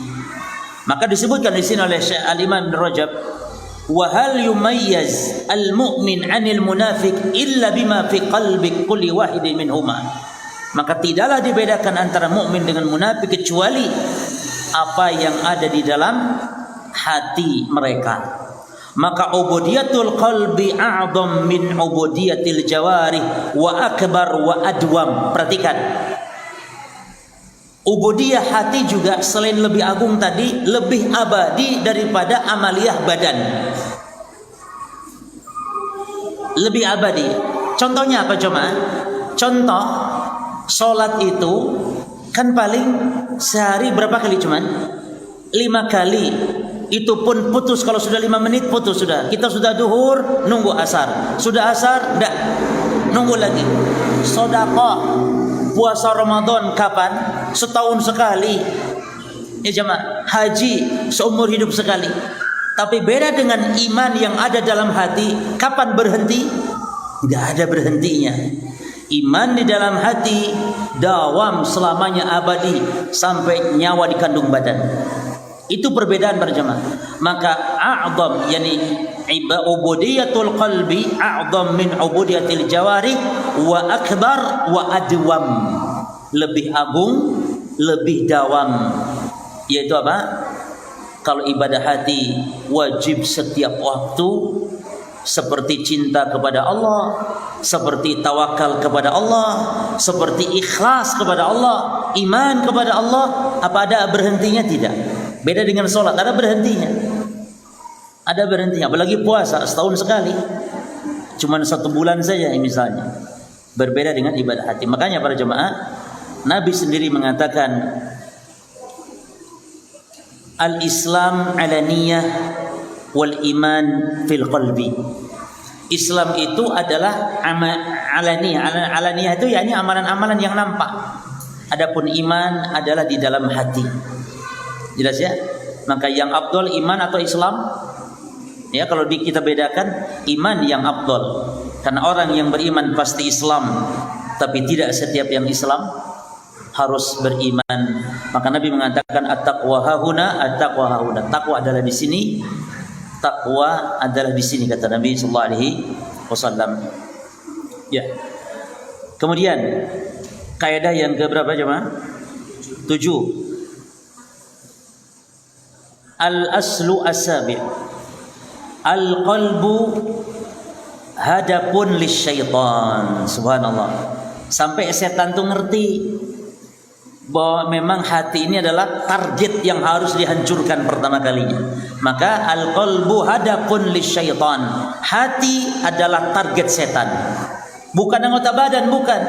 Maka disebutkan di sini oleh Syekh Al-Imam Ibn Rajab, wa hal yumayyaz al-mu'min 'anil munafiq illa bima fi qalbi kulli wahidin minhuma. Maka tidaklah dibedakan antara mukmin dengan munafik kecuali apa yang ada di dalam hati mereka. Maka ubudiyatul qalbi a'zam min ubudiyatil jawarih wa akbar wa adwam. Perhatikan, ubudiyah hati juga selain lebih agung tadi, lebih abadi daripada amaliyah badan. Lebih abadi. Contohnya apa coba? Contoh, sholat itu kan paling sehari berapa kali cuman? 5 kali. Itu pun putus kalau sudah 5 menit putus sudah. Kita sudah duhur, nunggu asar. Sudah asar, enggak. Nunggu lagi. Sedekah, puasa Ramadan kapan? Setahun sekali. Ya jemaah, haji seumur hidup sekali. Tapi beda dengan iman yang ada dalam hati. Kapan berhenti? Enggak ada berhentinya. Iman di dalam hati dawam selamanya, abadi sampai nyawa di kandung badan. Itu perbedaan berjamaah. Maka a'zam yani ubudiyatul qalbi a'zam min ubudiyatil jawari wa akbar wa adwam. Lebih agung, lebih dawam. Yaitu apa? Kalau ibadah hati wajib setiap waktu, seperti cinta kepada Allah, seperti tawakal kepada Allah, seperti ikhlas kepada Allah, iman kepada Allah. Apa ada berhentinya? Tidak. Beda dengan sholat, ada berhentinya. Ada berhentinya. Apalagi puasa setahun sekali, cuman 1 bulan saja misalnya. Berbeda dengan ibadah hati. Makanya para jemaah, Nabi sendiri mengatakan al-Islam alaniyah wal iman fil qalbi. Islam itu adalah alaniyah. Alaniyah itu yakni amalan-amalan yang nampak. Adapun iman adalah di dalam hati. Jelas ya? Maka yang afdal iman atau Islam? Ya, kalau kita bedakan, iman yang afdal. Karena orang yang beriman pasti Islam, tapi tidak setiap yang Islam. harus beriman. Maka Nabi mengatakan at-taqwa hahuna, at-taqwa hahuna. Takwa adalah di sini, takwa adalah di sini, kata Nabi sallallahu alaihi wasallam. Ya. Kemudian kaidah yang keberapa jemaah? 7. Al-aslu as-sabi'. Al-qalbu hadapun lisyaitan. Subhanallah. Sampai setan tuh ngerti bahwa memang hati ini adalah target yang harus dihancurkan pertama kalinya. Maka al-qalbu hadapun lisyaitan. Hati adalah target setan. Bukan anggota badan, bukan.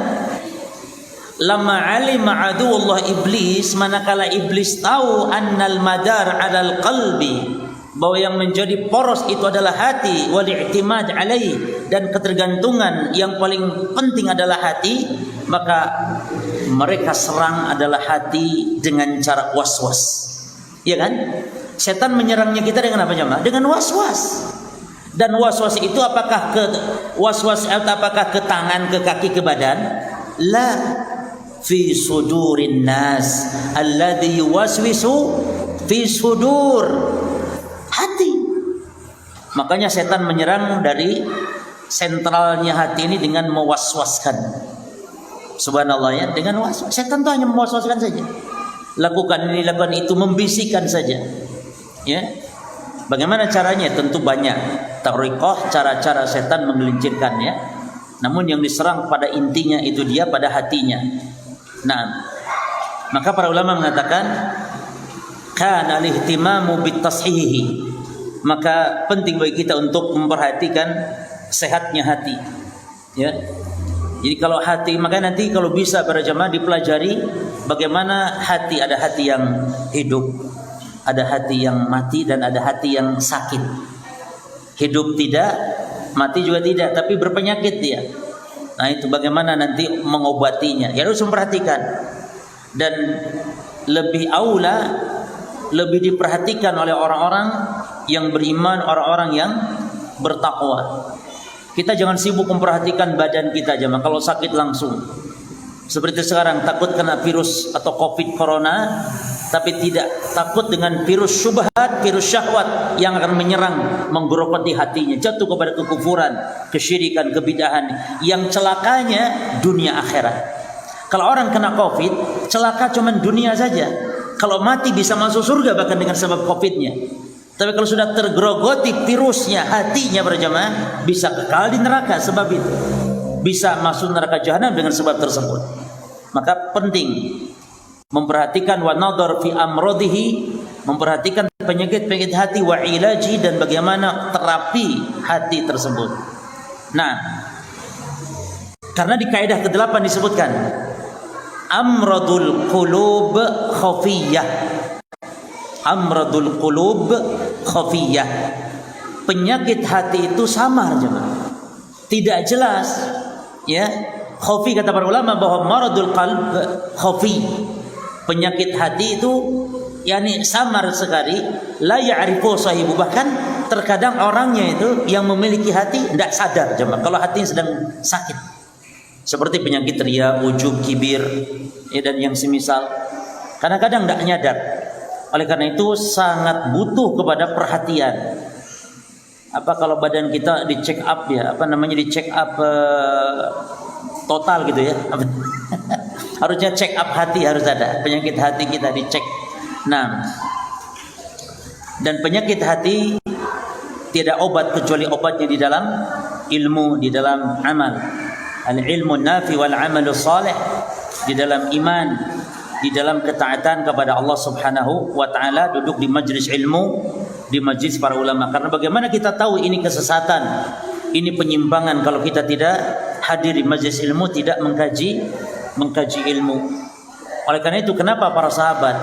Lama alima aduullah iblis, manakala iblis tahu annal madar alal qalbi, bahwa yang menjadi poros itu adalah hati, wal i'timad alaih, dan ketergantungan yang paling penting adalah hati, maka mereka serang adalah hati dengan cara was-was. Iya kan? Setan menyerangnya kita dengan apa jemaah? Dengan was-was. Dan was-was itu apakah ke was-was apakah ke tangan, ke kaki, ke badan? La, fi sudurin nas alladhi yuwaswisu fi sudur, hati. Makanya setan menyerang dari sentralnya hati ini dengan mewaswaskan. Subhanallah ya, dengan waswas. Setan itu hanya mewaswaskan saja. Lakukan ini, lakukan itu, membisikkan saja. Ya. Bagaimana caranya? Tentu banyak. Tariqah, cara-cara setan menggelincirkan ya. Namun yang diserang pada intinya itu dia pada hatinya. Nah, maka para ulama mengatakan kana al-ihtimamu bitashihi. Maka penting bagi kita untuk memperhatikan sehatnya hati. Ya. Jadi kalau hati, maka nanti kalau bisa para jamaah dipelajari bagaimana hati, ada hati yang hidup, ada hati yang mati, dan ada hati yang sakit. Hidup tidak, mati juga tidak, tapi berpenyakit dia. Nah itu bagaimana nanti mengobatinya, ya harus memperhatikan. Dan lebih aula, lebih diperhatikan oleh orang-orang yang beriman, orang-orang yang bertakwa. Kita jangan sibuk memperhatikan badan kita aja, kalau sakit langsung. Seperti sekarang takut kena virus atau COVID corona, tapi tidak takut dengan virus syubhat, virus syahwat yang akan menyerang, menggerogoti hatinya, jatuh kepada kekufuran, kesyirikan, kebidahan, yang celakanya dunia akhirat. Kalau orang kena COVID, celaka cuma dunia saja. Kalau mati bisa masuk surga bahkan dengan sebab COVID-nya. Tapi kalau sudah tergerogoti virusnya, hatinya berjamaah, bisa kekal di neraka sebab itu. Bisa masuk neraka jahanam dengan sebab tersebut. Maka penting memperhatikan wa nadhar fi amradihi, memperhatikan penyakit-penyakit hati, wa ilaji, dan bagaimana terapi hati tersebut. Nah, karena di kaidah ke-8 disebutkan amradul qulub khafiyah. Amradul qulub khafiyah. Penyakit hati itu samar jemaah. Tidak jelas. Ya, khafi kata para ulama bahwa maradul qalb khafi. Penyakit hati itu yakni samar sekali, la ya'rifu sahibu, bahkan terkadang orangnya itu yang memiliki hati tidak sadar jemaah kalau hatinya sedang sakit. Seperti penyakit riya, ujub, kibir, ya, dan yang semisal. Kadang-kadang tidak nyadar. Oleh karena itu sangat butuh kepada perhatian. Apa kalau badan kita di check up ya, apa namanya, di check up total gitu ya. Harusnya check up hati harus ada. Penyakit hati kita dicek. Nah, dan penyakit hati tidak obat kecuali obatnya di dalam ilmu, di dalam amal. Al-ilmu nafi wal amalu salih, di dalam iman, di dalam ketaatan kepada Allah Subhanahu wa taala, duduk di majlis ilmu, di majlis para ulama. Karena bagaimana kita tahu ini kesesatan, ini penyimpangan kalau kita tidak hadir di majlis ilmu, tidak mengkaji ilmu. Oleh karena itu kenapa para sahabat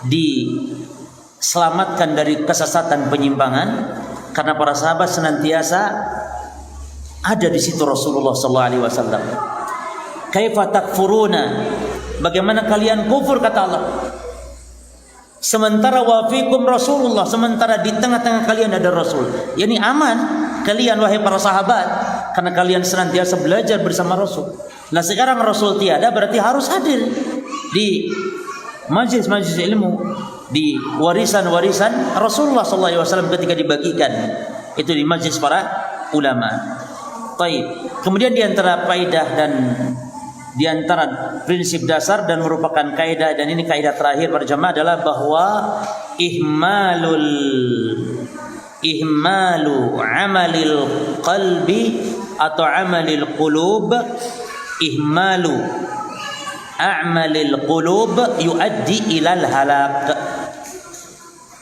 diselamatkan dari kesesatan penyimpangan? Karena para sahabat senantiasa ada di situ Rasulullah sallallahu alaihi wasallam. Kaifa takfuruna? Bagaimana kalian kufur, kata Allah, sementara wa fikum Rasulullah, sementara di tengah-tengah kalian ada Rasul. Yani aman kalian wahai para sahabat, karena kalian senantiasa belajar bersama Rasul. Nah sekarang Rasul tiada, berarti harus hadir di majlis-majlis ilmu, di warisan-warisan Rasulullah SAW ketika dibagikan itu di majlis para ulama. Baik. Kemudian di antara kaidah dan di antara prinsip dasar dan merupakan kaidah, dan ini kaidah terakhir para jamaah, adalah bahwa ihmalu amalil qalbi atau amalil qulub, ihmalu a'malil qulub yuaddi ilal halak.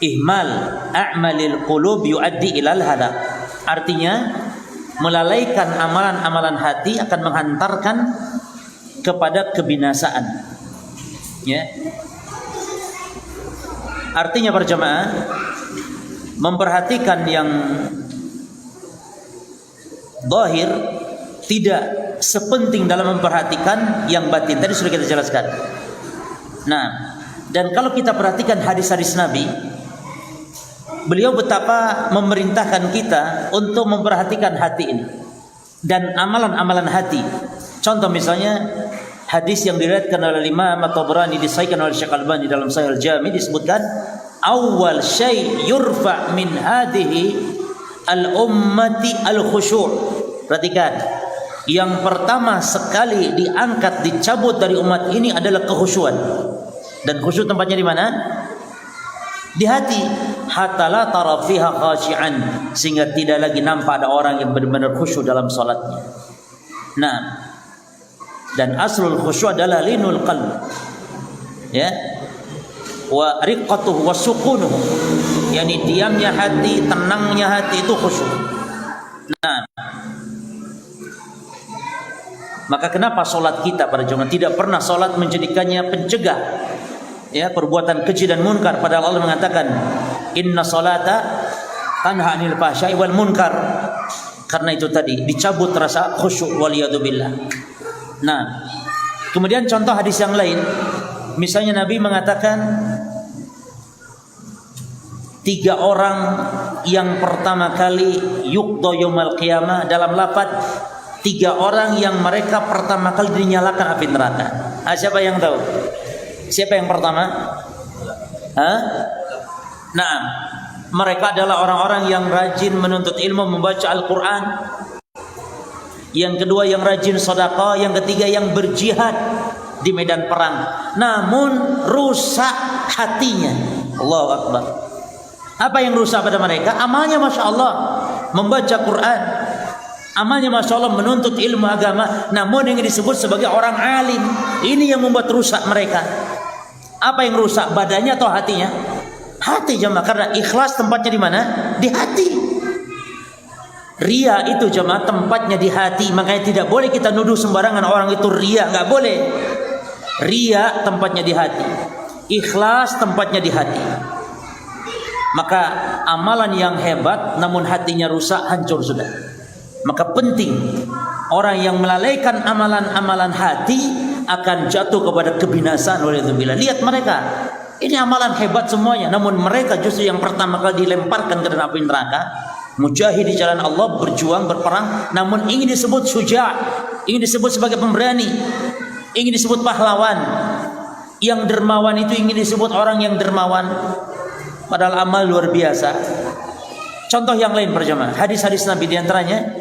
Ihmal a'malil qulub yuaddi ilal halak, artinya melalaikan amalan-amalan hati akan menghantarkan kepada kebinasaan. Ya. Artinya para jamaah, memperhatikan yang zahir tidak sepenting dalam memperhatikan yang batin. Tadi sudah kita jelaskan. Nah, dan kalau kita perhatikan hadis-hadis Nabi, beliau betapa memerintahkan kita untuk memperhatikan hati ini dan amalan-amalan hati. Contoh misalnya hadis yang diriwayatkan oleh Imam At-Tabrani, disahihkan oleh Syekh Al-Albani dalam Sahih Al-Jami, disebutkan awal syai' yurfa' min hadhihi al-ummati al-khusyu'. Perhatikan, yang pertama sekali diangkat, dicabut dari umat ini adalah kekhusyuan. Dan khusyuk tempatnya di mana? Di hati. Hatta la tara fiha khashi'an, sehingga tidak lagi nampak ada orang yang benar-benar khusyuk dalam salatnya. Nah, dan aslul khusyuk adalah linul qalb, ya, wa riqatuhu wa sukunuhu, yakni diamnya hati, tenangnya hati, itu khusyuk. Nah, maka kenapa solat kita para jemaah tidak pernah solat menjadikannya pencegah, ya, perbuatan keji dan munkar, padahal Allah mengatakan inna solata tanha anil fahsya'i wal munkar. Karena itu tadi dicabut rasa khusyuk, waliyadzubillah. Nah, kemudian contoh hadis yang lain, misalnya Nabi mengatakan 3 orang yang pertama kali yuqda yaumil qiyamah, dalam lafaz 3 orang yang mereka pertama kali dinyalakan api neraka. Siapa yang tahu? Siapa yang pertama? Nah, mereka adalah orang-orang yang rajin menuntut ilmu, membaca Al-Quran. Yang kedua yang rajin sedekah, yang ketiga yang berjihad di medan perang. Namun rusak hatinya. Allahu Akbar. Apa yang rusak pada mereka? Amalnya Masya Allah membaca Quran, amalnya Masya Allah menuntut ilmu agama, namun yang disebut sebagai orang alim. Ini yang membuat rusak mereka. Apa yang rusak, badannya atau hatinya? Hati jemaah, karena ikhlas tempatnya di mana? Di hati. Ria itu jemaah tempatnya di hati, makanya tidak boleh kita nuduh sembarangan orang itu ria, nggak boleh. Ria tempatnya di hati, ikhlas tempatnya di hati. Maka amalan yang hebat namun hatinya rusak, hancur sudah. Maka penting orang yang melalaikan amalan-amalan hati akan jatuh kepada kebinasaan. Waliyadzubillah. Lihat mereka, ini amalan hebat semuanya, namun mereka justru yang pertama kali dilemparkan ke dalam api neraka. Mujahid di jalan Allah, berjuang, berperang, namun ingin disebut syuja', ingin disebut sebagai pemberani, ingin disebut pahlawan. Yang dermawan itu ingin disebut orang yang dermawan, padahal amal luar biasa. Contoh yang lain berjamaah, hadis-hadis Nabi diantaranya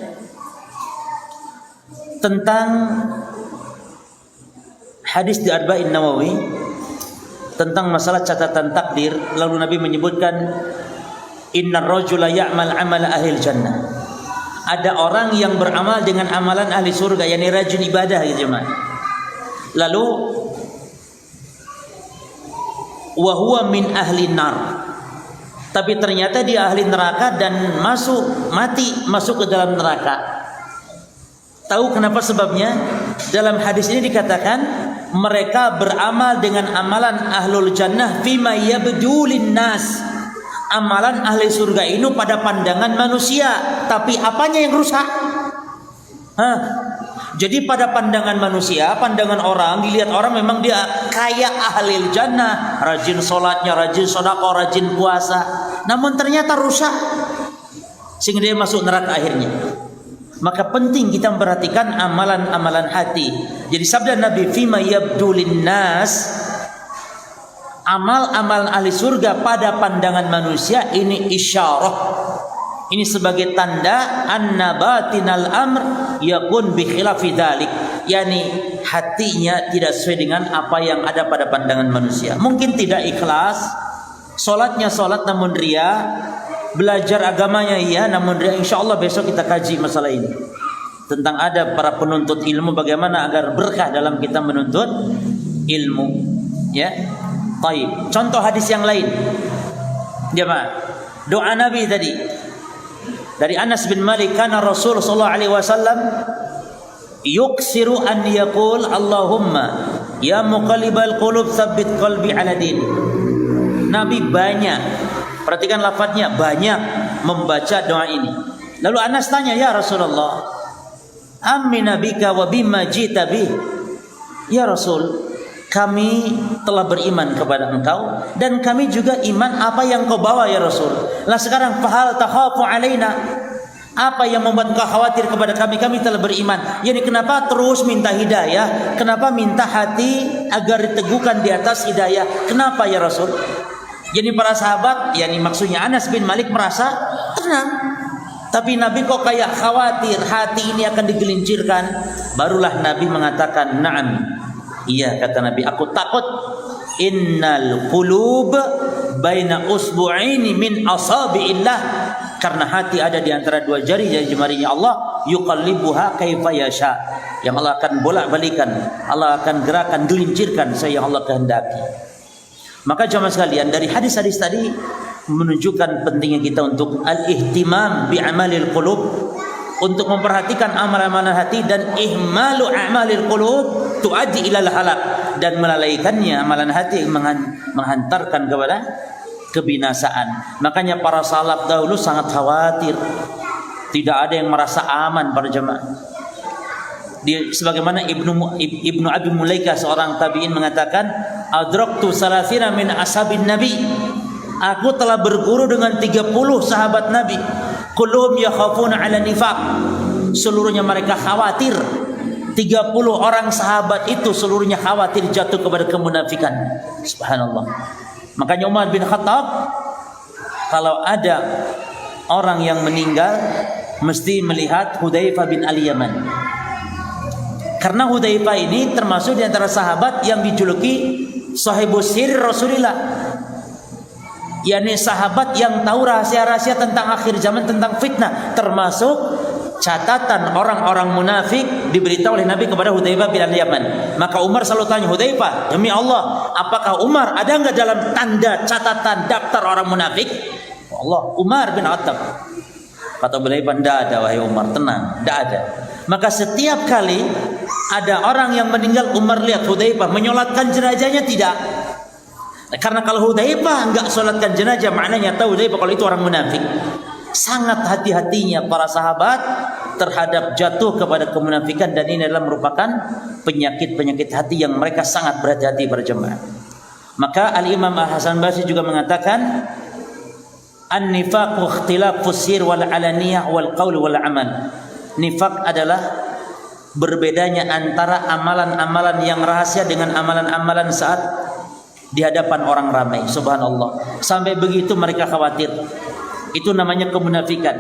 tentang hadis di Arba'in Nawawi tentang masalah catatan takdir. Lalu Nabi menyebutkan innar rajula ya'mal amala ahli jannah. Ada orang yang beramal dengan amalan ahli surga, yakni rajin ibadah gitu jemaah. Lalu wa huwa min ahli nar. Tapi ternyata dia ahli neraka dan masuk ke dalam neraka. Tahu kenapa sebabnya? Dalam hadis ini dikatakan mereka beramal dengan amalan ahlul jannah fima yabdulin nas. Amalan ahli surga ini pada pandangan manusia, tapi apanya yang rusak? Jadi pada pandangan manusia, pandangan orang, dilihat orang memang dia kaya ahli jannah, rajin sholatnya, rajin sedekah, rajin puasa, namun ternyata rusak sehingga dia masuk neraka akhirnya. Maka penting kita memperhatikan amalan-amalan hati. Jadi sabda Nabi, fima yabdulin nas, amal-amal ahli surga pada pandangan manusia ini isyarah. Ini sebagai tanda anna batinal amr yakun bi khilafi dzalik. Yani hatinya tidak sesuai dengan apa yang ada pada pandangan manusia. Mungkin tidak ikhlas, salatnya salat namun ria, belajar agamanya iya namun ria. Insyaallah besok kita kaji masalah ini. Tentang ada para penuntut ilmu bagaimana agar berkah dalam kita menuntut ilmu. Ya. Baik, contoh hadis yang lain. Jemaah, doa Nabi tadi dari Anas bin Malik, kana Rasul sallallahu alaihi wasallam yuksiru an yaqul Allahumma ya muqallibal qulub tsabbit qalbi ala din. Nabi banyak, perhatikan lafadznya, banyak membaca doa ini. Lalu Anas tanya, ya Rasulullah, amina bika wa bima jita bih. Ya Rasul, kami telah beriman kepada engkau dan kami juga iman apa yang kau bawa ya Rasul. Lah sekarang fahal takhafu alaina, apa yang membuat engkau khawatir kepada kami? Kami telah beriman. Yani kenapa terus minta hidayah? Kenapa minta hati agar diteguhkan di atas hidayah? Kenapa ya Rasul? Jadi para sahabat, yani maksudnya Anas bin Malik merasa tenang. Tapi Nabi kok kayak khawatir hati ini akan digelincirkan. Barulah Nabi mengatakan, na'am. Iya, kata Nabi, aku takut innal qulub baina usbu'aini min asabi'illah, karena hati ada di antara dua jari jarinya Allah, yuqallibuha kaifa yasha, yang Allah akan bolak-balikan, Allah akan gerakan, gelincirkan yang Allah kehendaki. Maka jemaah sekalian, dari hadis-hadis tadi menunjukkan pentingnya kita untuk al-ihtimam bi amalil qulub, untuk memperhatikan amalan-amalan hati, dan ihmalu amalil qulub tuaddi ilal halak, dan melalaikannya amalan hati menghantarkan kepada kebinasaan. Makanya para salaf dahulu sangat khawatir, tidak ada yang merasa aman para jemaah. Sebagaimana Ibnu Abi Mulaikah seorang tabi'in mengatakan, adraktu salasina min ashabin nabi, aku telah berguru dengan 30 sahabat Nabi, kulluhum yakhafuna ala nifaq, seluruhnya mereka khawatir. 30 orang sahabat itu seluruhnya khawatir jatuh kepada kemunafikan. Subhanallah. Makanya Umar bin Khattab, kalau ada orang yang meninggal mesti melihat Hudzaifah bin Al-Yaman. Karena Hudzaifah ini termasuk di antara sahabat yang dijuluki sahibus sir Rasulillah, yakni sahabat yang tahu rahasia-rahasia tentang akhir zaman, tentang fitnah, termasuk catatan orang-orang munafik diberitahu oleh Nabi kepada Hudzaifah bin Al-Yaman. Maka Umar selalu tanya, Hudzaifah, demi Allah, apakah Umar ada enggak dalam tanda catatan daftar orang munafik? Allah, Umar bin Khattab. Kata Hudzaifah, tidak ada wahai Umar, tenang, tidak ada. Maka setiap kali ada orang yang meninggal, Umar lihat Hudzaifah menyolatkan jenazahnya, tidak. Karena kalau Hudzaifah enggak solatkan jenazah, maknanya tahu Hudzaifah kalau itu orang munafik. Sangat hati-hatinya para sahabat terhadap jatuh kepada kemunafikan, dan ini adalah merupakan penyakit-penyakit hati yang mereka sangat berhati-hati berjemaah. Maka Al-Imam Al-Hasan Basri juga mengatakan, an-nifaqu ikhtilafus sir wal alaniyah wal qaul wal amal. Nifaq adalah berbedanya antara amalan-amalan yang rahasia dengan amalan-amalan saat di hadapan orang ramai. Subhanallah. Sampai begitu mereka khawatir. Itu namanya kemunafikan.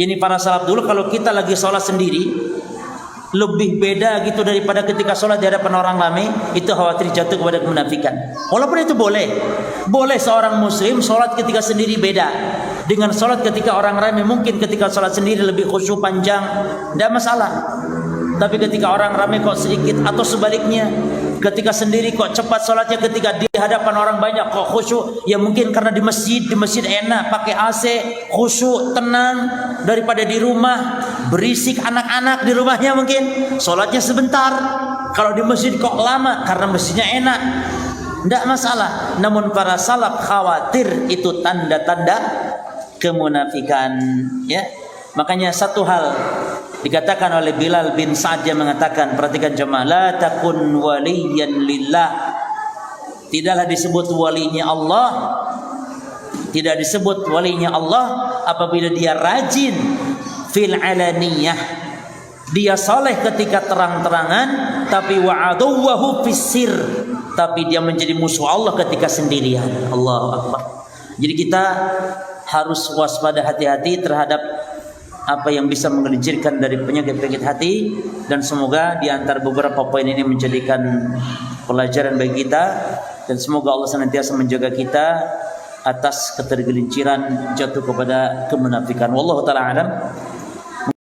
Ini para salaf dulu kalau kita lagi sholat sendiri lebih beda gitu daripada ketika sholat di hadapan orang ramai, itu khawatir jatuh kepada kemunafikan. Walaupun itu boleh seorang muslim sholat ketika sendiri beda dengan sholat ketika orang ramai. Mungkin ketika sholat sendiri lebih khusyuk panjang, tidak masalah. Tapi ketika orang ramai kok sedikit, atau sebaliknya, ketika sendiri kok cepat sholatnya, ketika di hadapan orang banyak kok khusyuk. Ya mungkin karena di masjid enak, pakai AC, khusyuk, tenang, daripada di rumah berisik anak-anak di rumahnya, mungkin sholatnya sebentar. Kalau di masjid kok lama, karena masjidnya enak, tidak masalah. Namun para salaf khawatir itu tanda-tanda kemunafikan, ya. Makanya satu hal dikatakan oleh Bilal bin Sa'ad, yang mengatakan, perhatikan jemaah, la takun waliyan lillah, tidaklah disebut walinya Allah, apabila dia rajin fil alaniyah, Dia soleh ketika terang-terangan, tapi wa'aduwahu fisir, tapi dia menjadi musuh Allah ketika sendirian. Allahu Akbar. Jadi kita harus waspada, hati-hati terhadap apa yang bisa menggelincirkan dari penyakit-penyakit hati, dan semoga di antara beberapa poin ini menjadikan pelajaran bagi kita, dan semoga Allah senantiasa menjaga kita atas ketergelinciran jatuh kepada kemunafikan. Wallahu taala alam.